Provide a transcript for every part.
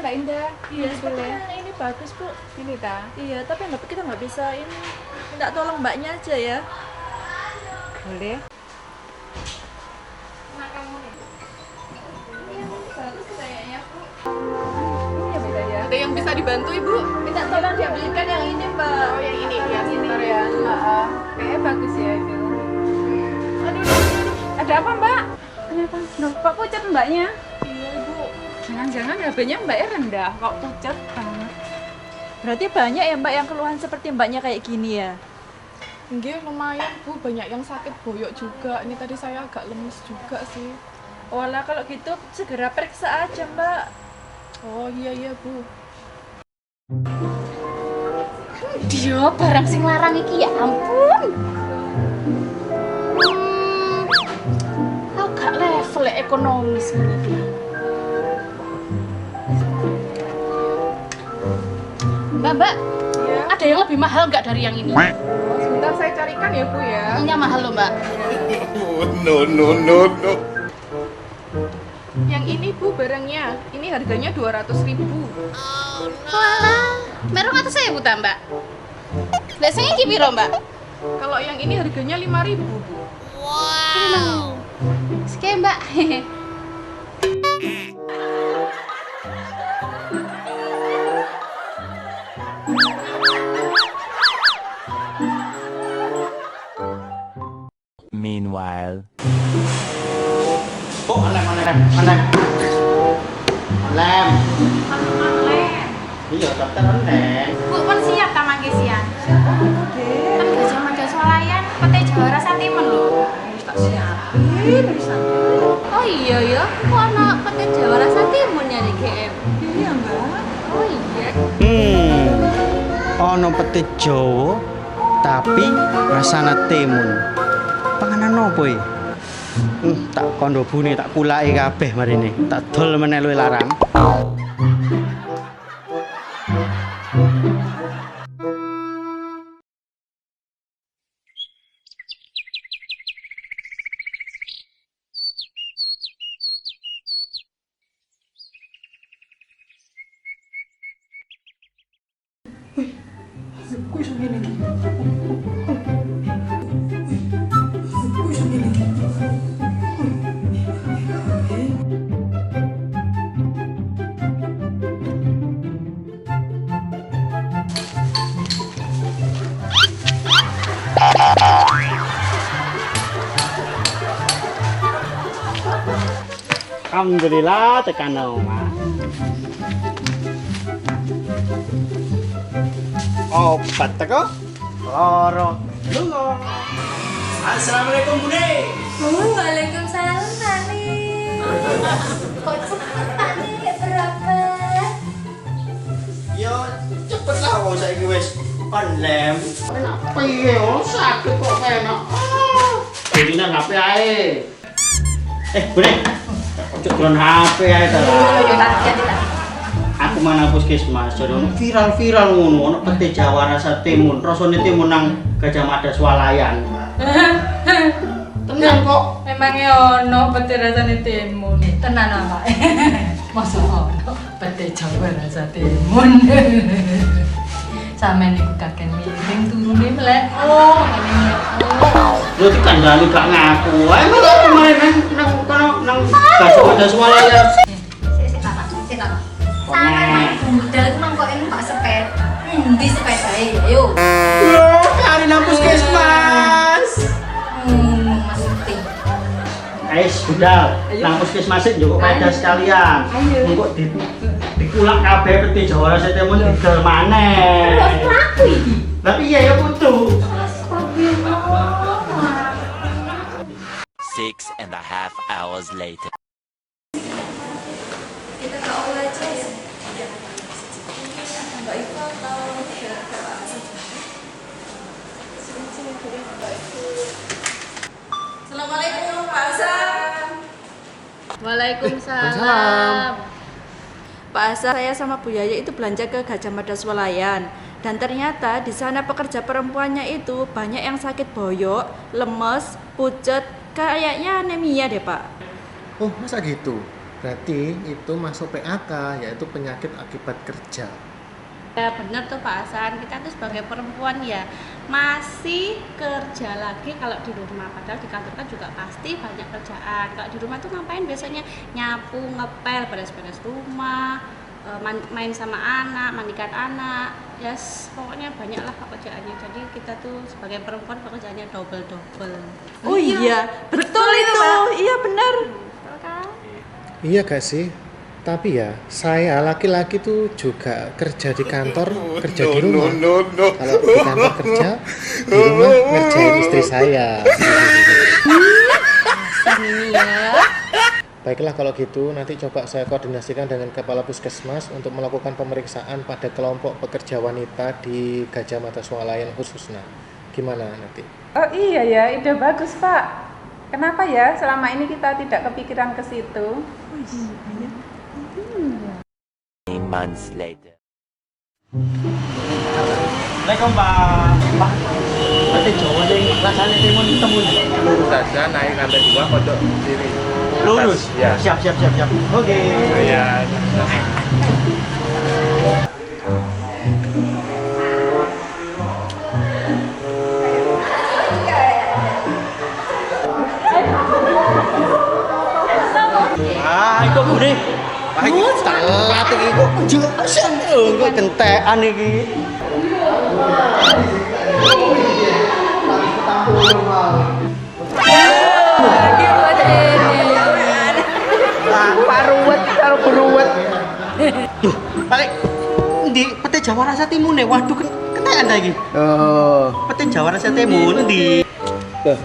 Mbak Indah, Iya, boleh. ini bagus Bu. Ini ta? Iya, tapi kita nggak bisa ini. Minta tolong mbaknya aja ya. Boleh. Ini ya beda ya. Ada yang bisa dibantu Ibu? Minta tolong diambilkan yang ini Mbak. Oh yang ini ya, Yang ini sebentar ya. Kayaknya bagus ya itu. Aduh, Ada apa Mbak? Kenapa? Loh, kok pucat Mbaknya? iya Ibu. Jangan-jangan HP-nya Mbaknya rendah, kok pucat banget. Berarti banyak ya Mbak yang keluhan seperti mbaknya kayak gini ya? Nggih, lumayan Bu, banyak yang sakit boyok juga. Ini tadi saya agak lemes juga sih. Walah kalau gitu segera periksa aja Mbak. Oh iya Bu. Dia barang sing larang iki ya ampun. Agak level ekonomis ini. Mbak, Iya. ada yang lebih mahal nggak dari yang ini? Oh, sebentar saya carikan ya Bu ya. Ini mahal loh Mbak. No. Yang ini Bu barangnya. Ini harganya 200.000. Walah, merong atau saya buta Mbak? Biasanya iki piro Mbak? Kalau yang ini harganya 5.000 Bu. Wow. Sekian Mbak. Meanwhile. Oh, lem. Iya, daftar lem. Bu, pun siap ta mangke siang. Kan gajah mangga swalayan, pete Jawa Rasa Timun lho. Tak siapin bisa. Oh iya ya, kok ana pete Jawa Rasa Timun ya di GM. Iya Mbak. Oh iya. Ono pete Jawa tapi rasana timun. Panganan opo iki? Tak kondo bune tak kulake kabeh marine. Tak dol meneh luwih larang. Alhamdulillah tekan omah. Obat teko loro lunga. Assalamualaikum Bune. Waalaikumsalam Tani. Kok cepet Tani berapa? Yo cepet lah kok saiki wis lem. Enak piye sakit kok enak. Jadinya HP ae. Bune. Ojo drone HP ae ta. Yo nanti. Aku mana puskesmas, jadi viral-viral ngono, ono pete Jawa rasa timun, rasane timun nang Gajah Mada swalayan. Tenan kok. Memangnya ono pete rasane timun. Tenan apa? Masa ono pete Jawa rasa timun. Sampeyan niku kakek miring turune melek. Oh, ngene. Lho dikandani gak ngaku. Ae kok main nang kono nang Gajah Mada swalayan. Sik tak. Sampeyan budal ku nang kok numpak sepeda. Endi sepedae? Ayo. Loh, kali nang puskesmas. Maksudnya. Ais, budal, nang puskesmas njupuk sepeda sekalian. Engko dikulak kabeh peti Jawa rasa timun didol maneh. Lah piye ya kudu? 6.5 hours later. Kita ke aula aja ya. Assalamualaikum Pak Hasan. Waalaikumsalam. Pak Hasan, saya sama Bu Yaya itu belanja ke Gajah Mada Swalayan. Dan ternyata di sana pekerja perempuannya itu banyak yang sakit boyok, lemes, pucet, kayaknya anemia deh Pak. Oh, masa gitu? Berarti itu masuk PAK, yaitu penyakit akibat kerja. Ya benar tuh Pak Hasan, kita tuh sebagai perempuan ya masih kerja lagi kalau di rumah, padahal di kantor kan juga pasti banyak kerjaan. Kalau di rumah tuh ngapain biasanya? Nyapu, ngepel, beres-beres rumah, main sama anak, mandikan anak, pokoknya banyak lah pekerjaannya. Jadi kita tuh sebagai perempuan pekerjaannya double-double. Oh iya, betul itu. Iya benar. Betul kan? Iya gak sih? Tapi ya, saya laki-laki tuh juga kerja di kantor, kerja di rumah. Kalau di kantor kerja, di rumah ngerjain istri saya. Ini ya. Baiklah kalau gitu, nanti coba saya koordinasikan dengan Kepala Puskesmas untuk melakukan pemeriksaan pada kelompok pekerja wanita di Gajah Mada Swalayan khususnya. Gimana nanti? Oh iya ya, ide bagus Pak. Kenapa ya selama ini kita tidak kepikiran ke situ? 3 months later. Assalamualaikum Pak. Pak, pete Jawa sing rasane timun temun. Lurus saja naik lantai 2 pojok kiri. Lurus? Ya. Siap. Oke. Ya. Iku Budi. Telat iki kok jelasan kok gentekan iki. Paruwet karo beruwet. Duh, balik ndi pete Jawa rasa timun e. Waduh, kentekan ta iki. Oh, Pete Jawa rasa timun ndi? loh,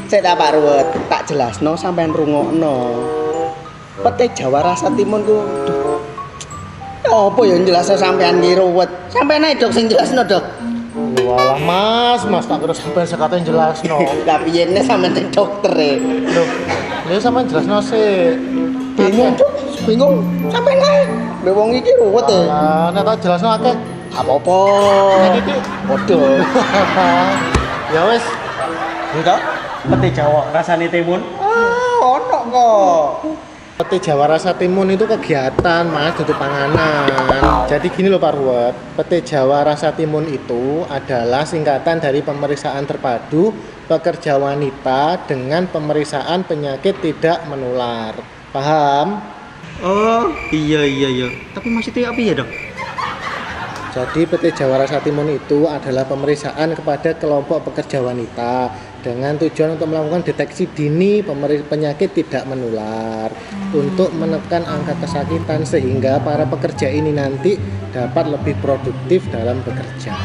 saya Pak Ruwet, tak jelasno sampean rungokno. Pete Jawa rasa timun ku, duh. Apa ya jelasno sampean ki Ruwet? Sampean ae dok sing jelasno, Dok. Walah mas tak kira sampean sekaten jelasno. Lah piyene sampean sing dokter e. Loh, ya sampean jelasno sih. Bingung, Dok. Bingung. Sampean ae. Lha wong iki Ruwet e. Lah, nek tak jelasno akeh. Apa-apa. Nek iki Padha. ya wis. Enggak. Pete Jawa rasane timun. Ono kok. Pete Jawa rasa timun itu kegiatan mas, untuk panganan. Jadi gini loh Pak Ruwet, pete Jawa rasa timun itu adalah singkatan dari pemeriksaan terpadu pekerja wanita dengan pemeriksaan penyakit tidak menular. Paham? Oh, iya. Tapi maksudnya apa ya, Dok? Jadi PT Jawa Rasa Timun itu adalah pemeriksaan kepada kelompok pekerja wanita dengan tujuan untuk melakukan deteksi dini penyakit tidak menular untuk menekan angka kesakitan sehingga para pekerja ini nanti dapat lebih produktif dalam bekerja.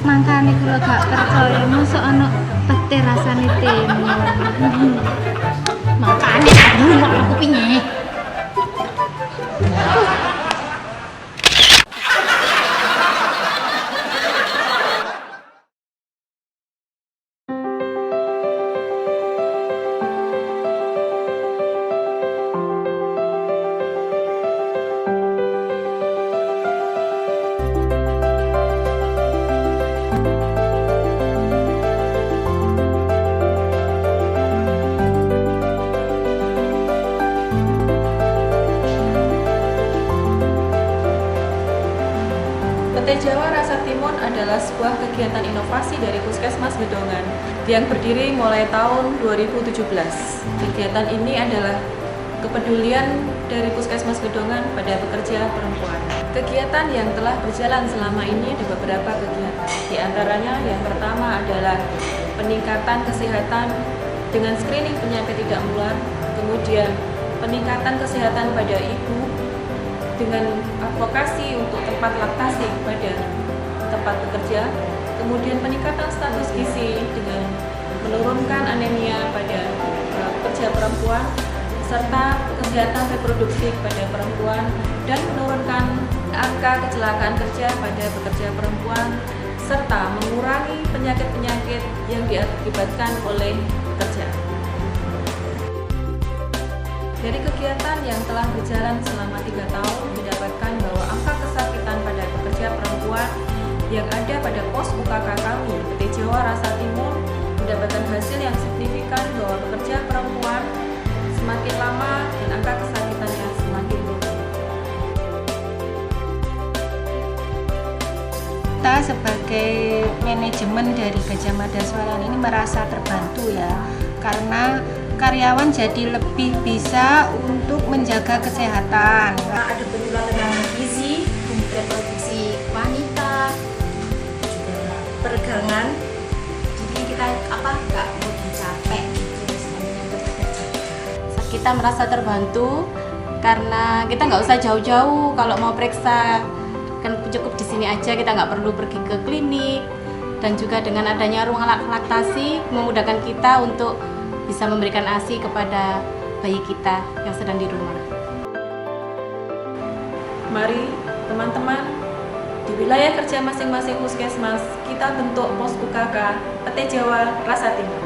Mangkane kula gak percaya mosok ana pete rasane timun. Makane aku pinye. PT Jawa Rasa Timun adalah sebuah kegiatan inovasi dari Puskesmas Gedongan yang berdiri mulai tahun 2017. Kegiatan ini adalah kepedulian dari Puskesmas Gedongan pada pekerja perempuan. Kegiatan yang telah berjalan selama ini ada beberapa kegiatan. Di antaranya yang pertama adalah peningkatan kesehatan dengan screening penyakit tidak menular, kemudian peningkatan kesehatan pada ibu dengan advokasi untuk tempat laktasi pada tempat bekerja, kemudian peningkatan status gizi dengan menurunkan anemia pada pekerja perempuan, serta kesehatan reproduksi pada perempuan dan menurunkan angka kecelakaan kerja pada pekerja perempuan, serta mengurangi penyakit-penyakit yang diakibatkan oleh pekerja. Dari kegiatan yang telah berjalan selama 3 tahun, didapatkan bahwa angka kesakitan pada pekerja perempuan yang ada pada pos UKK kami, PT Jawa Rasa Timur, mendapatkan hasil yang signifikan bahwa pekerja perempuan semakin lama dan angka kesakitannya semakin turun. Kita sebagai manajemen dari Gajah Mada Swalayan ini merasa terbantu ya, karena karyawan jadi lebih bisa untuk menjaga kesehatan. Ada penularan gizi, reproduksi wanita, juga peregangan. Jadi kita nggak mau capek gitu semuanya bekerja. Kita merasa terbantu karena kita nggak usah jauh-jauh kalau mau periksa, kan cukup di sini aja, kita nggak perlu pergi ke klinik. Dan juga dengan adanya ruang laktasi memudahkan kita untuk bisa memberikan ASI kepada bayi kita yang sedang di rumah. Mari teman-teman, di wilayah kerja masing-masing puskesmas kita bentuk pos UKK PT Jawa Rasa Timur.